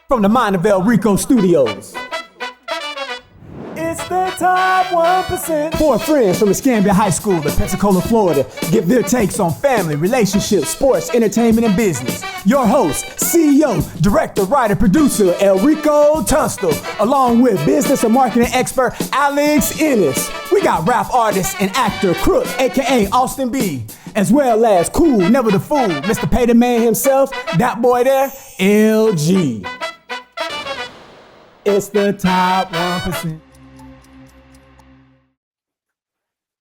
From the mind of El Rico Studios. It's the top 1%. Four friends from Escambia High School in Pensacola, Florida, give their takes on family, relationships, sports, entertainment, and business. Your host, CEO, director, writer, producer, El Rico Tunstall, along with business and marketing expert, Alex Ennis. We got rap artist and actor, Crook, aka Austin B, as well as cool, never the fool, Mr. Pay the Man himself, that boy there, LG. It's the top 1%.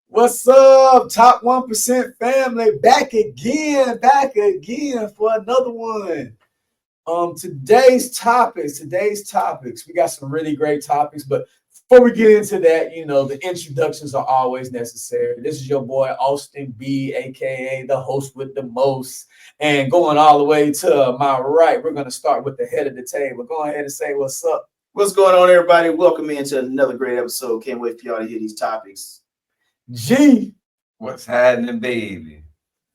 What's up, top 1% family? Back again for another one. Today's topics. We got some really great topics, but before we get into that, the introductions are always necessary. This is your boy Austin B, aka the host with the most. And going all the way to my right, we're gonna start with the head of the table. Go ahead and say what's up. What's going on, everybody? Welcome into another great episode. Can't wait for y'all to hear these topics. G. What's happening, baby?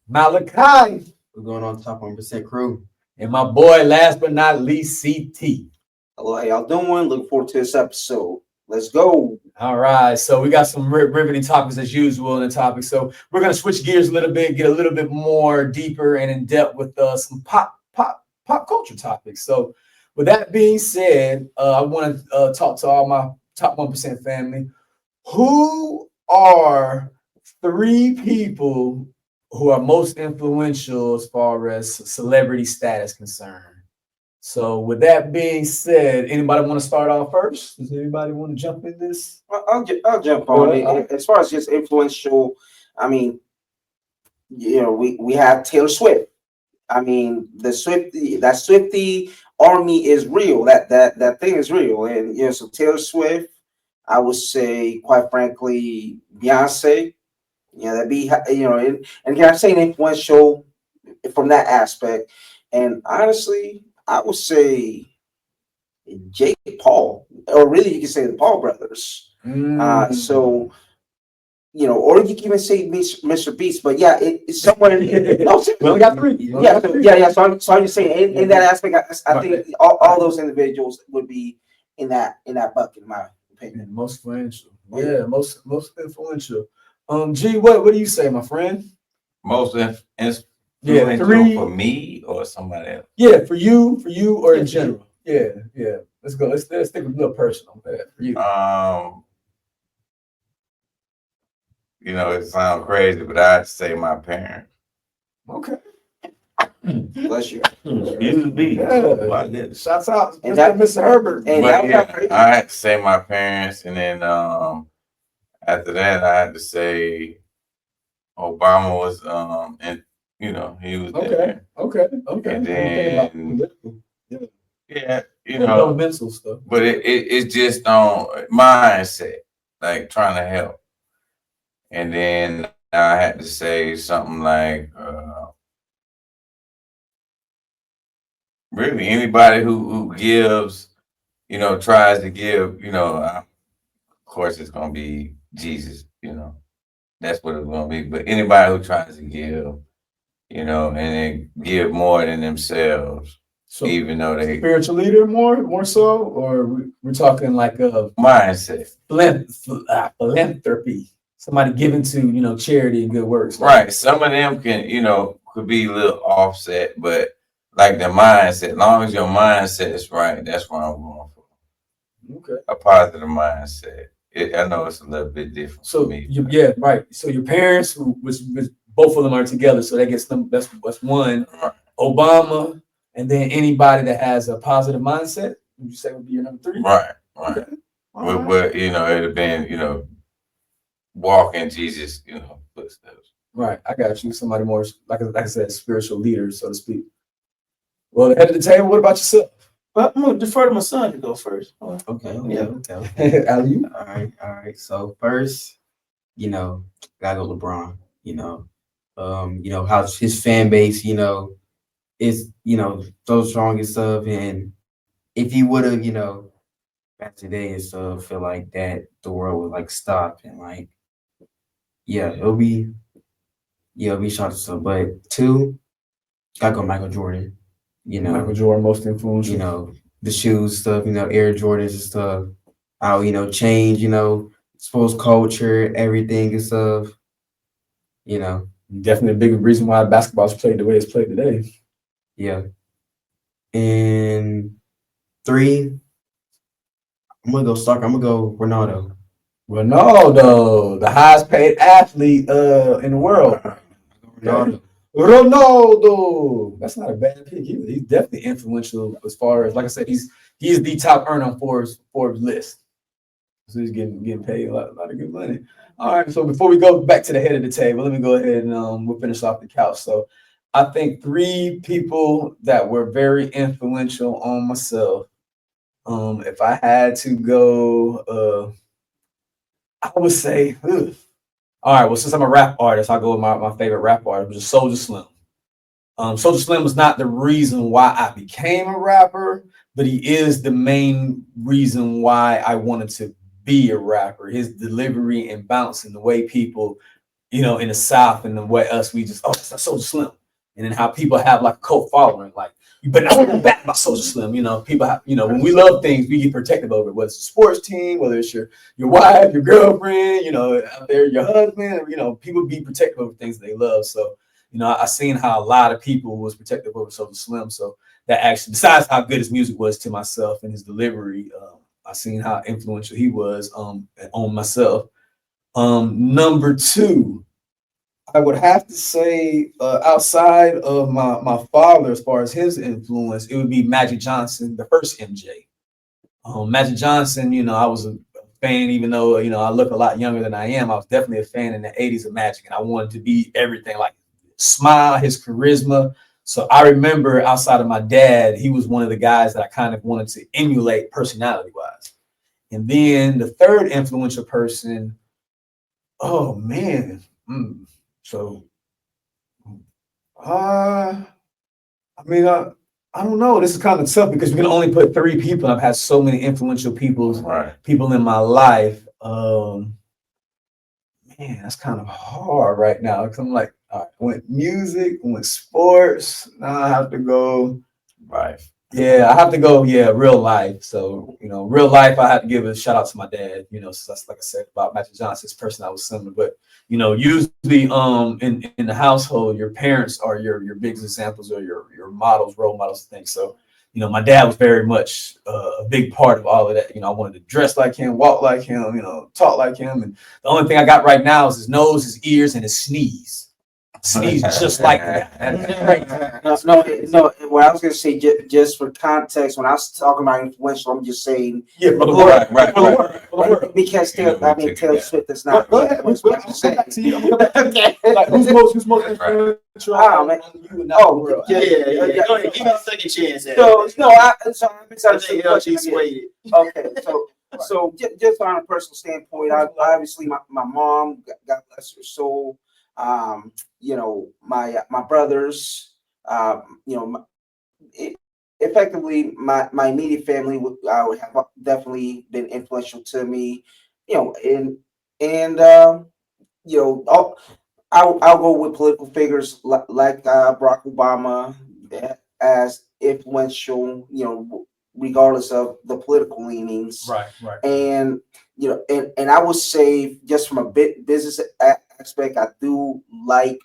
Malachi. We're going on top 1% crew. And my boy, last but not least, CT. Hello, how y'all doing? Looking forward to this episode. Let's go. All right, so we got some riveting topics as usual in the topic. So we're gonna switch gears a little bit, get a little bit more deeper and in depth with some pop culture topics. So with that being said, I want to talk to all my top 1% family. Who are three people who are most influential as far as celebrity status concerned? So with that being said, anybody want to start off first? Does anybody want to jump in this? I'll jump on it. As far as just influential, I mean, we have Taylor Swift. I mean, that Swiftie army is real. That thing is real. And so Taylor Swift, I would say, quite frankly, Beyonce. That'd be, and I'm saying influential from that aspect. And honestly, I would say Jake Paul, or really you can say the Paul brothers. So, or you can even say Mr. Beast, but yeah, it's somewhere. We only got three. Yeah. So I'm just saying in that aspect, I think all those individuals would be in that bucket, in my opinion. Most influential. Yeah, most influential. G, what do you say, my friend? Most influential for me or somebody else? Yeah, for you, or in general. Yeah. Let's go. Let's stick with a little personal for you. It sounds crazy, but I'd say my parents. Okay. Bless you. Yeah. Shouts out. And that Mr. Herbert. And I had to say my parents, and then after that, I had to say Obama was he was there. Okay. And then mental stuff. But it's just on mindset, like trying to help. And then I had to say something like really anybody who gives, tries to give, of course it's gonna be Jesus, that's what it's gonna be. But anybody who tries to give, and they give more than themselves, so even though they spiritual leader more so, or we're talking like a mindset, philanthropy, somebody giving to charity and good works. Right. Some of them could be a little offset, but like the mindset, as long as your mindset is right, that's what I'm going for. Okay. A positive mindset. I know it's a little bit different for me. Right. So your parents, which both of them are together, so that gets them. That's one. Right. Obama, and then anybody that has a positive mindset, would you say would be your number three? Right. Okay. But it'd have been walking Jesus, footsteps. Right. I got you. Somebody more like I said, spiritual leader, so to speak. Well, the head of the table. What about yourself? Well, I'm gonna defer to my son to go first. Okay. Ali? All right. So first, gotta go LeBron. How his fan base, is so strong and stuff. And if he would have, back today and stuff, feel like that the world would stop and it'll be shot to stuff. But two, gotta go Michael Jordan. Michael Jordan, most influential. the shoes stuff, Air Jordans and stuff. How, change, sports culture, everything and stuff, you know. Definitely a big reason why basketball is played the way it's played today. Yeah. And 3, I'm gonna go soccer. I'm gonna go Ronaldo. Ronaldo, the highest paid athlete in the world. Ronaldo. Ronaldo. That's not a bad pick. He's definitely influential as far as, like I said, he's the top earner on Forbes list. So he's getting paid a lot of good money. All right. So before we go back to the head of the table, let me go ahead and we'll finish off the couch. So I think 3 people that were very influential on myself. If I had to go, I would say, all right. Well, since I'm a rap artist, I'll go with my favorite rap artist, which is Soulja Slim. Soulja Slim was not the reason why I became a rapper, but he is the main reason why I wanted to be a rapper. His delivery and bounce and the way people, in the South and the way we just, that's Soulja Slim. And then how people have like a cult following, like, you better not hold back by Soulja Slim. People have, when we love things, we get protective over it, whether it's a sports team, whether it's your wife, your girlfriend, out there, your husband, people be protective over things they love. So, I seen how a lot of people was protective over Soulja Slim. So that actually, besides how good his music was to myself and his delivery, I seen how influential he was on myself. Number 2, I would have to say outside of my father, as far as his influence, it would be Magic Johnson, the first MJ. Magic Johnson, I was a fan, even though, I look a lot younger than I am. I was definitely a fan in the 80s of Magic, and I wanted to be everything, like smile, his charisma. So I remember outside of my dad, he was one of the guys that I kind of wanted to emulate personality wise. And then the third influential person, oh man. So, I don't know. This is kind of tough because we can only put 3 people. I've had so many influential people in my life. Man, that's kind of hard right now. Because I'm like, all right, I went music, I went sports. Now I have to go Life. Yeah, I have to go. Yeah, real life. So real life. I have to give a shout out to my dad. So that's like I said about Magic Johnson, his person I was similar. But usually in the household, your parents are your biggest examples or your models, role models, and things. So my dad was very much a big part of all of that. I wanted to dress like him, walk like him, talk like him. And the only thing I got right now is his nose, his ears, and his sneeze. Sneeze just like that. No. What I was gonna say, just for context, when I was talking about influential, I'm just saying, Yeah, for the world, right. For the world. Because Taylor Swift is not. Go ahead. We'll come back to you. I'm gonna go back. Like, who's most influential? Oh, man. Oh, Yeah. Go ahead, give me a second chance. I misunderstood the question. She's waited. Okay, so just on a personal standpoint, obviously my mom, God bless her soul. My brothers, effectively my immediate family would have definitely been influential to me, I'll go with political figures like Barack Obama as influential, regardless of the political leanings. Right. And and I would say, just from a business aspect, I do like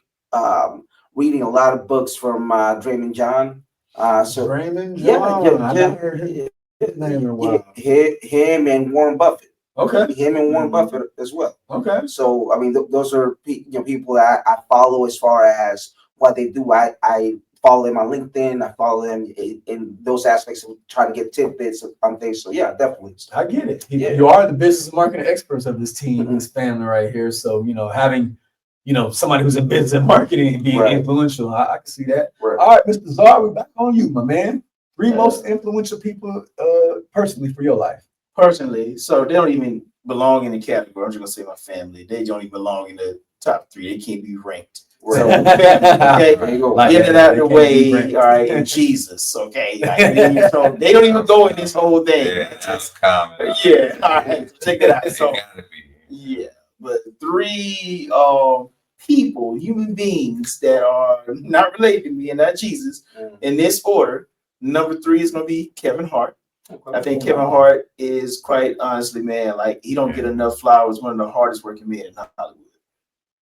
reading a lot of books from Draymond John. Draymond John. I never heard his name in a while. Him and Warren Buffett. Okay. Him and Warren Buffett as well. Okay. So I mean, those are people that I follow as far as what they do. I follow them on LinkedIn. I follow them in those aspects of trying to get tidbits on things. So yeah, definitely. I get it. You are the business and marketing experts of this team, this family right here. So having somebody who's in business and marketing and being influential, I can see that. Right. All right, Mr. Czar, we're back on you, my man. 3 most influential people personally for your life. Personally, so they don't even belong in the category. I'm just gonna say my family. They don't even belong in the top 3. They can't be ranked. Right. So okay, There you go. get it out of the way. All right, and Jesus. Okay, so they don't even go in this whole thing. Yeah, that's common. Yeah, all right, check it out. It So gotta be. yeah, but 3 people, human beings that are not related to me and not Jesus, in this order. Number 3 is gonna be Kevin Hart. I think Kevin Hart is quite honestly, man, like he don't get enough flowers. One of the hardest working men in Hollywood.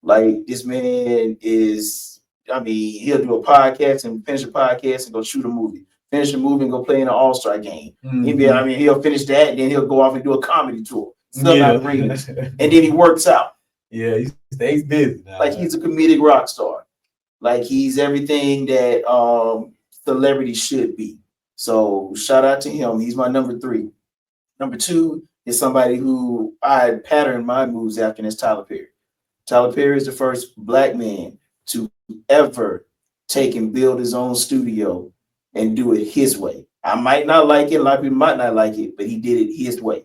Like this man is, I mean, he'll do a podcast and finish a podcast and go shoot a movie. Finish a movie and go play in an All-Star game. I mean, he'll finish that and then he'll go off and do a comedy tour. Stuff out rings. And then he works out. Yeah, he stays busy now. Like he's a comedic rock star. Like he's everything that celebrity should be. So shout out to him. He's my number 3. Number 2 is somebody who I patterned my moves after, and it's Tyler Perry. Tyler Perry is the first Black man to ever take and build his own studio and do it his way. I might not like it, a lot of people might not like it, but he did it his way.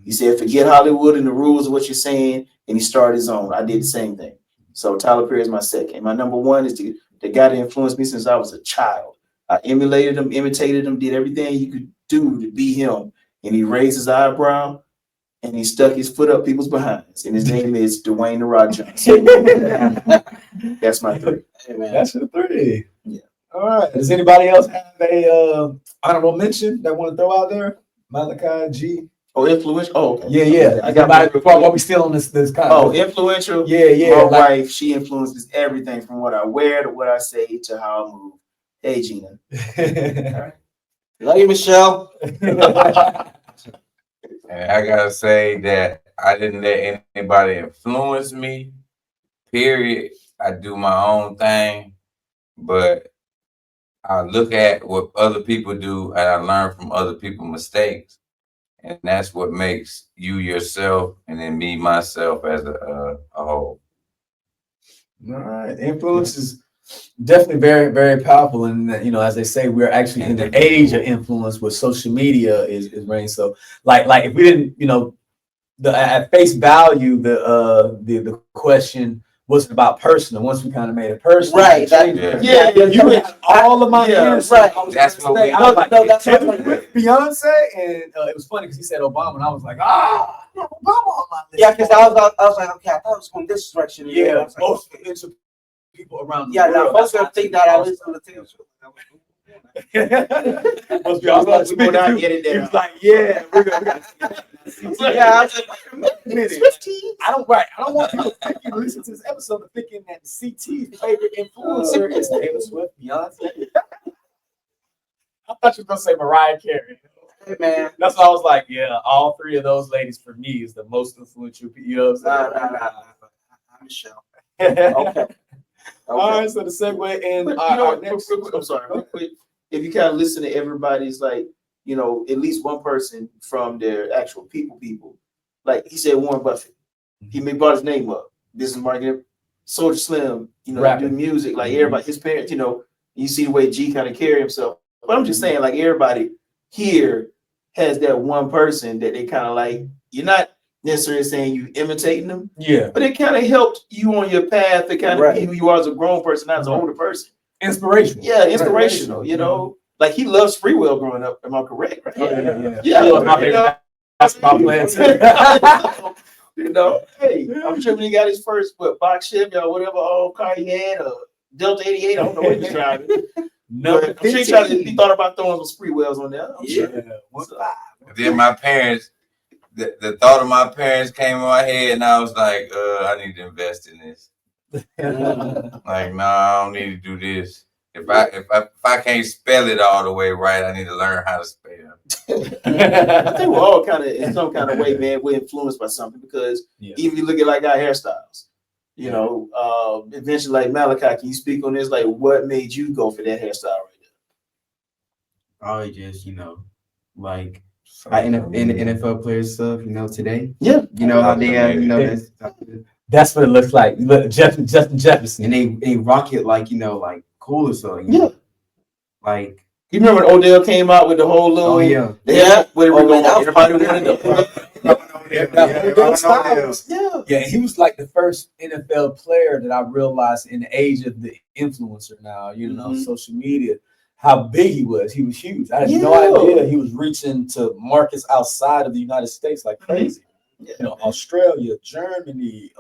He said, forget Hollywood and the rules of what you're saying, and he started his own. I did the same thing. So Tyler Perry is my second. My number 1 is the guy that influenced me since I was a child. I emulated him, imitated him, did everything you could do to be him. And he raised his eyebrow and he stuck his foot up people's behinds. And his name is Dwayne "The Rock" Johnson. That's my 3. Hey, man. That's your 3. Yeah. All right. Does anybody else have a honorable mention that want to throw out there? Malachi G. Oh, influential. Oh, okay. Yeah. I got Somebody while we still on this kind Oh, of. influential. Yeah. My Like, wife, she influences everything from what I wear to what I say to how I move. Hey, Gina. Love you, Michelle. And I gotta say that I didn't let anybody influence me. Period. I do my own thing, but I look at what other people do and I learn from other people's mistakes, and that's what makes you yourself, and then me myself as a whole. All right. Influence is definitely very, very powerful. And, as they say, we're actually in the age of influence where social media is reigning. So like if we didn't, at face value, the question wasn't about personal. Once we kind of made it personal. Right. Yeah, You had all of my answers. right. I was That's gonna what say, we- I was like, No, that's what- Beyonce, and it was funny because he said Obama, and I was like, Obama on my list. Yeah, because I was like, okay, I thought it was going this direction. I Yeah, was like, most influential people around the yeah, now world. folks gonna think that I listen to the Taylor Swift. Must be all about We will not get it He there. was like, yeah, we got Yeah, I was like, wait a minute. I don't want people thinking, listen to this episode, thinking that CT's favorite influencer is Taylor Swift, Beyonce. I thought you were gonna say Mariah Carey. Hey, man. That's why I was like, yeah, all 3 of those ladies for me is the most influential. You know what I'm Nah. I'm Michelle. saying? Okay. All right, so the segue in But, our next. real quick, I'm sorry, real quick. If you kind of listen to everybody's, like, at least one person from their actual people, like he said, Warren Buffett, he brought his name up. Business marketing, Soulja Slim, Rapping. do music, like everybody, his parents, you see the way G kind of carry himself. But I'm just saying, like, everybody here has that one person that they kind of like. You're not necessarily saying you imitating them, Yeah, but it kind of helped you on your path to kind of Right. be who you are as a grown person, not as an older person. inspirational. Yeah, inspirational, Like he loves free will growing up. Am I correct? Right? Yeah. Yeah, That was my favorite basketball player too. Hey, I'm sure when he got his first box Chevy or whatever car he had, Delta 88, I don't know what he was driving. Number But I'm sure 15. he thought about throwing some spree wheels on there. I'm sure. Yeah. Then my parents, the thought of my parents came in my head, and I was like, I need to invest in this. Like, no, I don't need to do this. If I can't spell it all the way right, I need to learn how to spell. I think we're all kind of, in some kind of way, man, we're influenced by something because Yeah. even if you look at like our hairstyles, eventually, like Malachi, can you speak on this? Like, what made you go for that hairstyle right Probably just, like in the NFL players stuff, today. Yeah. How they have, that's, That's what it looks like. Look, Justin Jefferson. and they rock it like, like cool or so. Yeah. Like, there? You remember when Odell came out with the whole little, oh yeah. Yeah. whatever Oh, man, that was everybody popular. wanted to. Yeah, he was like the first NFL player that I realized in the age of the influencer now, Mhm. social media, how big he was. He was huge. I had no Yeah. idea he was reaching to markets outside of the United States like crazy. Yeah. Australia, Germany,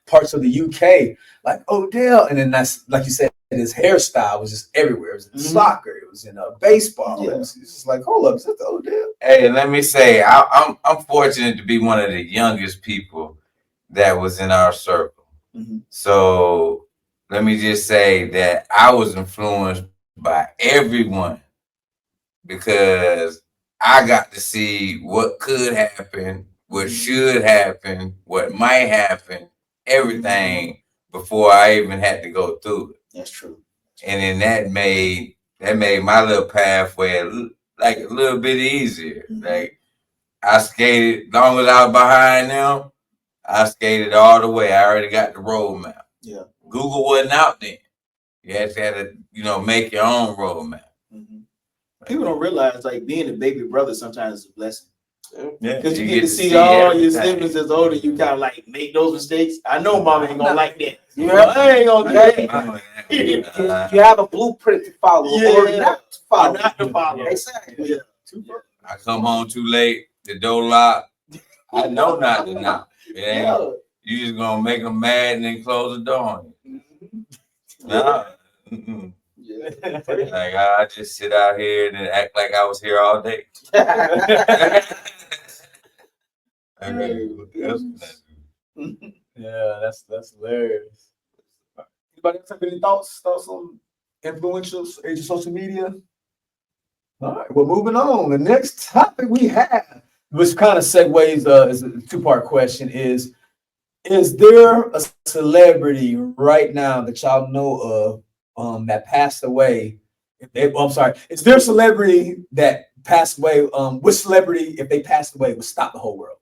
parts of the UK, like Odell. And then that's, like you said, his hairstyle was just everywhere. It was in Mhm. soccer, it was in baseball. Yeah. It was just like, hold up, is that the Odell? Hey, let me say, I'm fortunate to be one of the youngest people that was in our circle. Mhm. So let me just say that I was influenced by everyone because I got to see what could happen, what should happen, what might happen, everything before I even had to go through it. That's true. And then that made my little pathway like a little bit easier. Like I skated, long as I was behind them, I skated all the way. I already got the roadmap. Yeah. Google wasn't out then. You had to, make your own roadmap. Mhm. People don't realize like being a baby brother sometimes is a blessing. Yeah, Because you get to see all your everything. siblings as older, you kind of like make those mistakes. I know mom ain't gonna like that. Yeah. I ain't gonna do You, that. you have a blueprint to follow or Yeah. not to Or follow. not to follow. Exactly. Yeah. I come home too late, the door locked. I know not to knock. It ain't, Yeah. you just gonna make them mad and then close the door on you. Nah. Mm-mm. Yeah. Like I just sit out here and act like I was here all day. Yeah, that's hilarious. Anybody else have any thoughts on influential age of social media? All right, well, moving on. The next topic we have, which kind of segues, is a two-part question: is there a celebrity right now that y'all know of that passed away? I'm sorry, is there a celebrity that passed away? Which celebrity, if they passed away, would stop the whole world?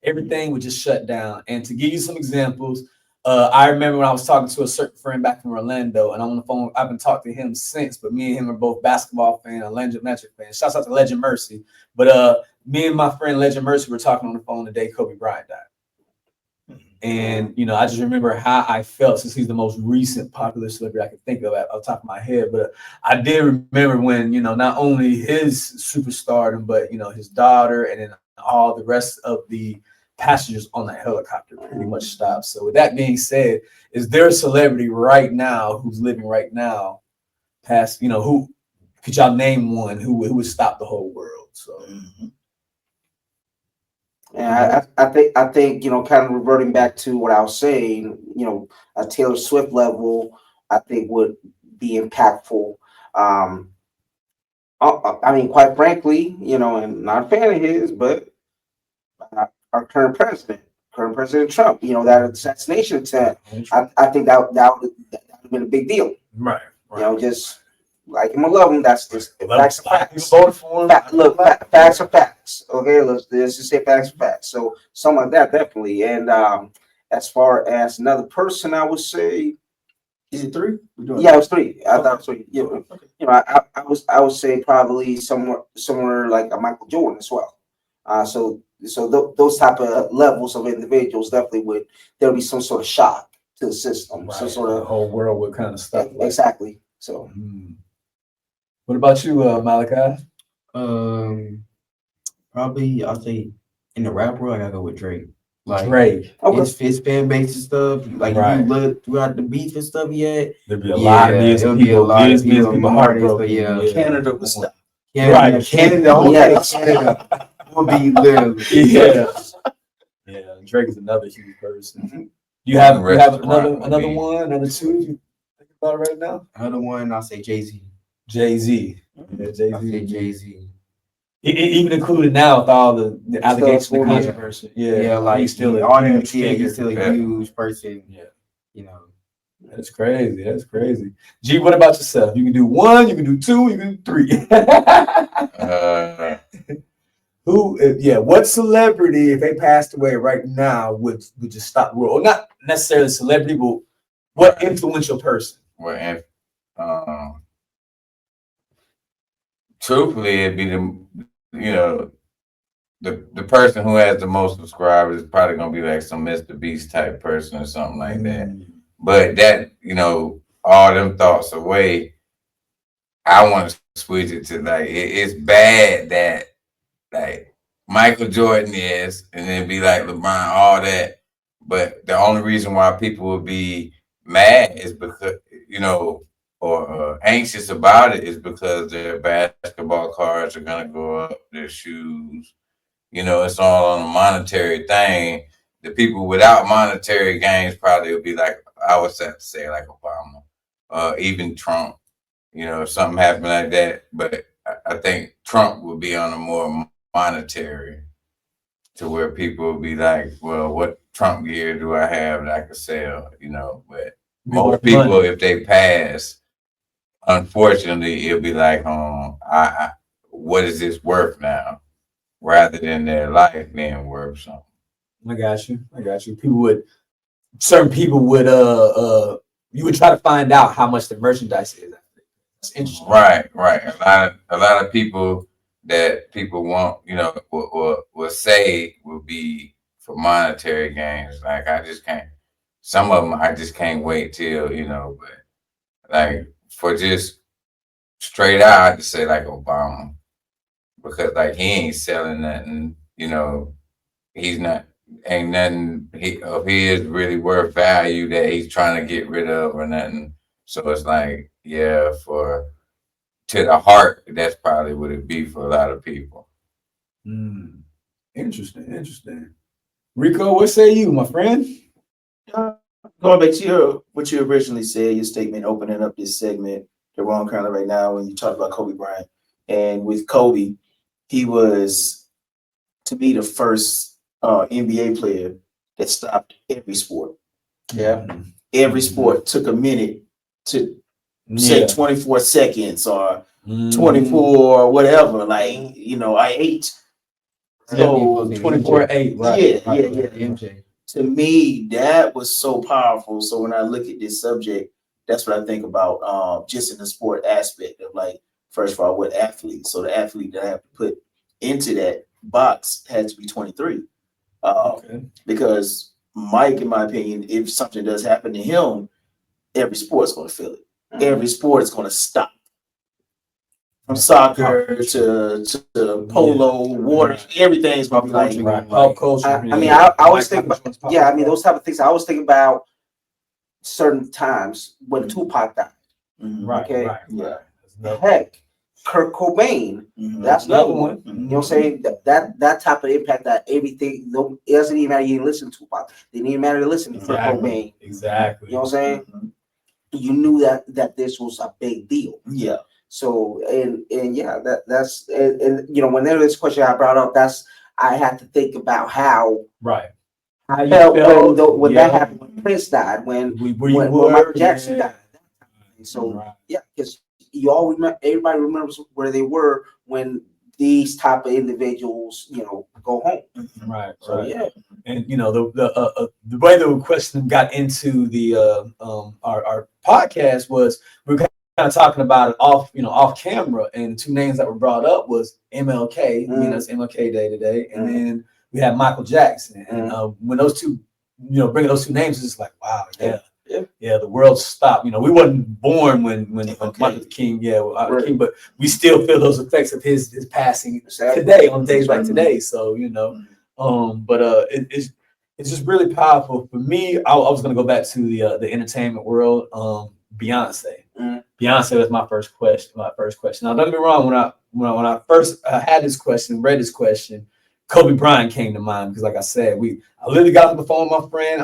Everything would just shut down. And to give you some examples, I remember when I was talking to a certain friend back from Orlando, and I'm on the phone. I've been talking to him since, but me and him are both basketball fans, Legend Magic fans. Shouts out to Legend Mercy. But me and my friend Legend Mercy were talking on the phone the day Kobe Bryant died. And I just remember how I felt, since he's the most recent popular celebrity I can think of off the top of my head. But I did remember when not only his superstardom, but his daughter, and then all the rest of the passengers on the helicopter pretty much stopped. So with that being said, is there a celebrity right now who's living right now past, who could y'all name one who would stop the whole world? So Yeah, I think kind of reverting back to what I was saying, a Taylor Swift level, I think would be impactful. I mean, quite frankly, and not a fan of his, but our current president Trump, that assassination attempt, I think that would have been a big deal. right. Just like him or love him, that's just facts are facts. Voted for him. Facts are facts. Okay, let's just say facts are facts. So something like that, definitely. And as far as another person, I would say, Is it 3? yeah, it was 3. I thought it was 3. Yeah, Okay. I would say probably somewhere like a Michael Jordan as well. So those type of levels of individuals definitely there'll be some sort of shock to the system, Right. some sort The of whole world would kind of stop. exactly. So What about you, Malachi? Probably I'll say in the rap world, I gotta go with Drake. Like Drake. his fan base and stuff. Like Right. if you look throughout the beef and stuff yet. There'd be a lot of millions of people. Millions of people heartbroken. Canada would stop. Right. Canada. Yeah. Will be literally. Yeah. Yeah. Drake is another huge person. You have another one, another two you think about right now? Another one, I'll say Jay-Z. Jay-Z. Yeah, I'll say Jay-Z. Jay-Z. Even included now with all the allegations and Yeah. controversy. Yeah, like he's still he's still a huge person. Yeah. That's crazy. That's crazy. G, what about yourself? You can do 1, you can do 2, you can do 3. What celebrity, if they passed away right now, would just stop the world? Or not necessarily a celebrity, but what influential person? Well, truthfully, it'd be the person who has the most subscribers is probably gonna be like some Mr. Beast type person or something like that. But that, all them thoughts away, I want to switch it to like it's bad that like Michael Jordan is, and then be like LeBron, all that. But the only reason why people would be mad is because anxious about it is because their basketball cards are gonna go up, their shoes. You know, it's all on a monetary thing. The people without monetary gains probably would be like, I would have to say like Obama, even Trump. You know, if something happened like that. But I think Trump would be on a more monetary, to where people would be like, well, what Trump gear do I have that I could sell? You know, but most people, if they pass, unfortunately, it'll be like, what is this worth now? Rather than their life being worth something. I got you. Certain people would you would try to find out how much the merchandise is. That's interesting. Right. A lot of people that people want, you know, will say will be for monetary gains. Like I just can't. Some of them I just can't wait till, you know, but like for just straight out, I just say like Obama, because like he ain't selling nothing, you know, ain't nothing of his really worth value that he's trying to get rid of or nothing. So it's like, yeah, to the heart, that's probably what it be for a lot of people. Interesting. Rico, what say you, my friend? Going back to what you originally said, your statement opening up this segment that we're on currently right now, when you talked about Kobe Bryant. And with Kobe, he was, to me, the first NBA player that stopped every sport. Yeah. Every sport took a minute to say 24 seconds or 24 whatever. Like, you know, I ate. So 24/8, right? Yeah. MJ. To me, that was so powerful. So when I look at this subject, that's what I think about, just in the sport aspect of, like, first of all, what athlete? So the athlete that I have to put into that box has to be 23. Because Mike, in my opinion, if something does happen to him, every sport's going to feel it. Every sport is going to stop. From soccer to polo, water, everything's going to be like, Pop culture. I mean, I always think about, those type of things. I always think about certain times when Tupac died. Okay. Heck, Kurt Cobain. That's another one. You know what I'm saying? That type of impact, that everything. No, it doesn't even matter. You didn't listen to Tupac. It didn't even matter to listen to Kurt Cobain. Exactly. You know what I'm saying? You knew that this was a big deal. Yeah. So and that's you know, whenever this question I brought up, I had to think about how How you felt when that happened, when Prince died, when Michael Jackson died. So because you all remember, everybody remembers where they were when these type of individuals, you know, go home. Right. So and you know the way the question got into the our podcast was we were kind of talking about it off camera, and two names that were brought up was MLK. I mean, that's MLK Day today, and then we have Michael Jackson. And when those two, bringing those two names, it's just like, wow, the world stopped. You know, we wasn't born when Martin Luther King, King, but we still feel those effects of his passing today on days like today. So it's just really powerful for me. I was gonna go back to the entertainment world. Beyonce. Beyonce was my first question. Now, don't get me wrong. When I first had this question, read this question, Kobe Bryant came to mind because, like I said, I literally got on the phone with my friend.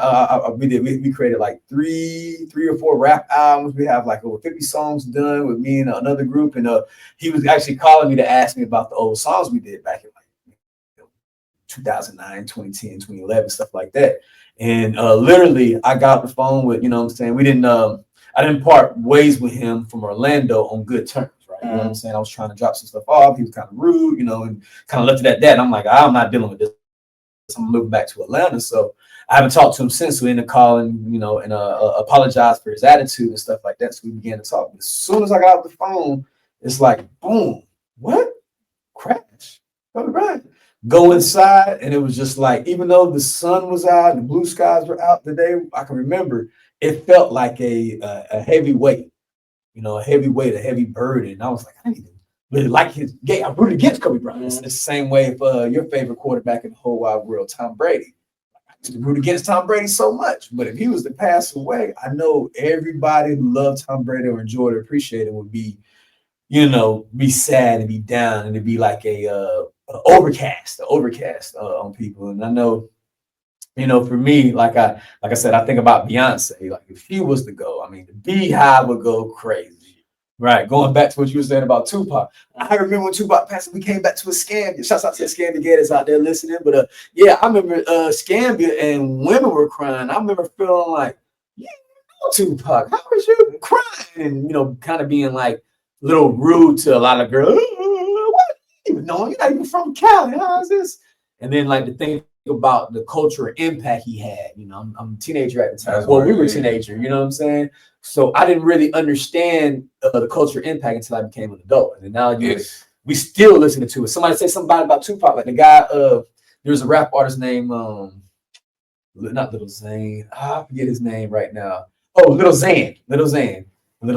We created like three or four rap albums. We have like over 50 songs done with me and another group, and he was actually calling me to ask me about the old songs we did back in 2009, 2010, 2011, stuff like that. And literally, I got off the phone with, I didn't part ways with him from Orlando on good terms, right? You know what I'm saying? I was trying to drop some stuff off. He was kind of rude, and kind of left it at that. And I'm like, I'm not dealing with this. I'm moving back to Atlanta. So I haven't talked to him since. We ended up calling, and apologized for his attitude and stuff like that. So we began to talk. As soon as I got off the phone, it's like, boom, what? Crash. All right. Go inside, and it was just like, even though the sun was out and the blue skies were out today, I can remember it felt like a heavy weight, a heavy burden. And I was like, I didn't even really like his game. I rooted against Kobe Bryant. It's the same way if your favorite quarterback in the whole wide world, Tom Brady. I to root against Tom Brady so much. But if he was to pass away, I know everybody who loved Tom Brady or enjoyed or appreciated would be, be sad and be down, and it'd be like a overcast on people. And I know, for me, like I said, I think about Beyonce. Like if she was to go, I mean, the Beehive would go crazy. Right, going back to what you were saying about Tupac. I remember when Tupac passed, we came back to a Scambia. Shouts out to the Scambia gators out there listening. But yeah, I remember Scambia and women were crying. I remember feeling like, yeah, Tupac, how was you crying? And kind of being like a little rude to a lot of girls. What? You even know you're not even from Cali. How is this? And then like to think about the cultural impact he had. I'm a teenager at the time. Well, we were teenagers, you know what I'm saying? So I didn't really understand the cultural impact until I became an adult. And now we still listening to it. Somebody say something about Tupac, like the guy, there's a rap artist named, not Little Zane. I forget his name right now. Oh, Little Xan. Little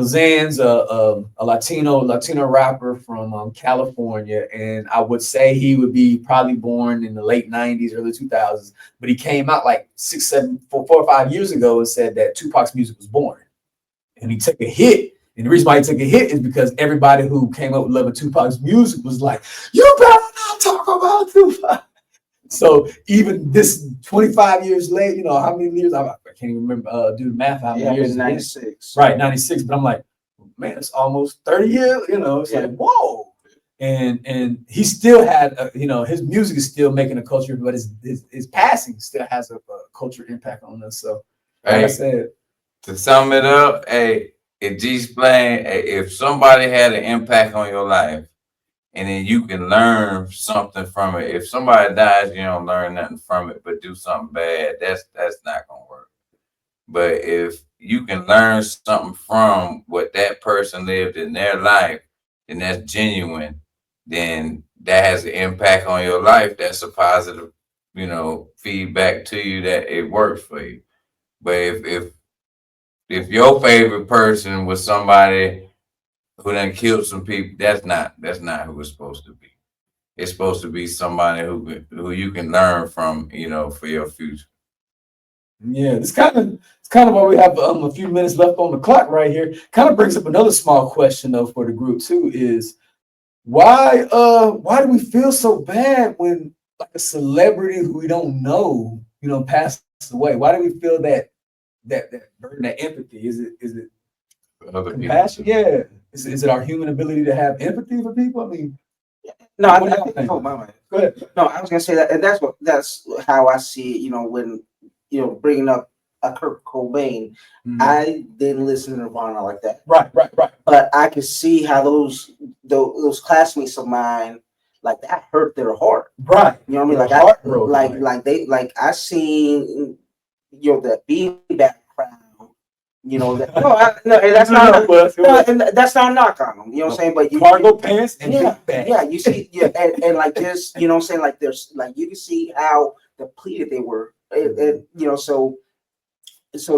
Xan's a Latino rapper from California. And I would say he would be probably born in the late 90s, early 2000s. But he came out like 4 or 5 years ago and said that Tupac's music was born. And he took a hit. And the reason why he took a hit is because everybody who came up with loving Tupac's music was like, you better not talk about Tupac. So even this 25 years late, how many years? I can't even remember, do the math. How many years? 96. Right, 96. But I'm like, man, it's almost 30 years. It's like, whoa. And he still had, his music is still making a culture, but his passing still has a cultural impact on us. So like I said, to sum it up, if G-Splain, if somebody had an impact on your life, and then you can learn something from it. If somebody dies, you don't learn nothing from it, but do something bad, that's not gonna work. But if you can learn something from what that person lived in their life, and that's genuine, then that has an impact on your life. That's a positive, feedback to you that it works for you. But if your favorite person was somebody who done killed some people, that's not who it's supposed to be. It's supposed to be somebody who you can learn from, for your future. Yeah, it's kind of why we have a few minutes left on the clock right here. Kind of brings up another small question though for the group too, is why do we feel so bad when like a celebrity who we don't know, passes away? Why do we feel that burden, that empathy? Is it compassion? Yeah. Is it our human ability to have empathy for people? I mean, no, I think, oh, my man. Go ahead. No, I was gonna say that, and that's how I see it. When bringing up a Kurt Cobain, I didn't listen to Nirvana like that. Right. But I could see how those classmates of mine, like that hurt their heart. Right. You know what I mean? Like I seen the beanbag crowd. That's not a knock on them. You know what I'm saying? But cargo pants and big bag. Yeah, you see, and like this, what I'm saying? Like there's like you can see how depleted they were, and so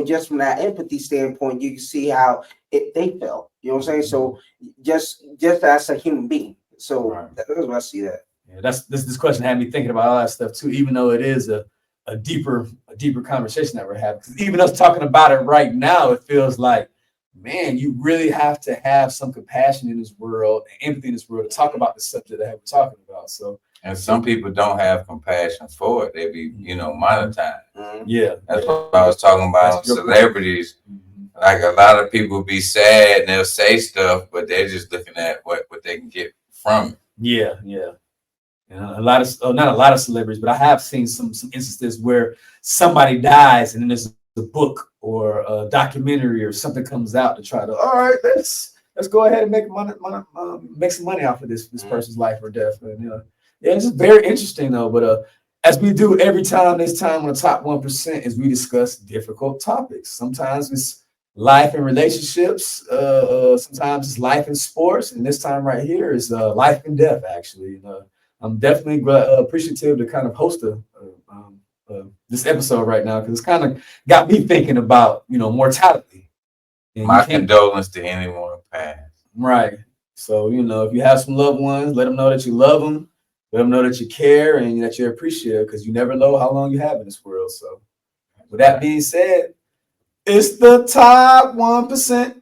just from that empathy standpoint, you can see how they felt. You know what I'm saying? So just as a human being. So that's what I see that. Yeah, this question had me thinking about all that stuff too, even though it is a deeper conversation that we're having. Because even us talking about it right now, it feels like, man, you really have to have some compassion in this world and empathy in this world to talk about the subject that we're talking about. So, and some people don't have compassion for it. They be, monetized. Yeah, that's what I was talking about. Celebrities, like a lot of people be sad and they'll say stuff, but they're just looking at what they can get from it. Yeah. A lot of not a lot of celebrities, but I have seen some instances where somebody dies and then there's a book or a documentary or something comes out to try to, all right, let's go ahead and make some money off of this person's life or death. And it's just very interesting though. But as we do every time, this time on the top 1% is we discuss difficult topics. Sometimes it's life and relationships. Sometimes it's life and sports, and this time right here is life and death. Actually, I'm definitely appreciative to kind of host this episode right now because it's kind of got me thinking about mortality. And my condolence to anyone who passed. Right. So if you have some loved ones, let them know that you love them. let them know that you care and that you're appreciative, because you never know how long you have in this world. So with that being said, it's the top 1%.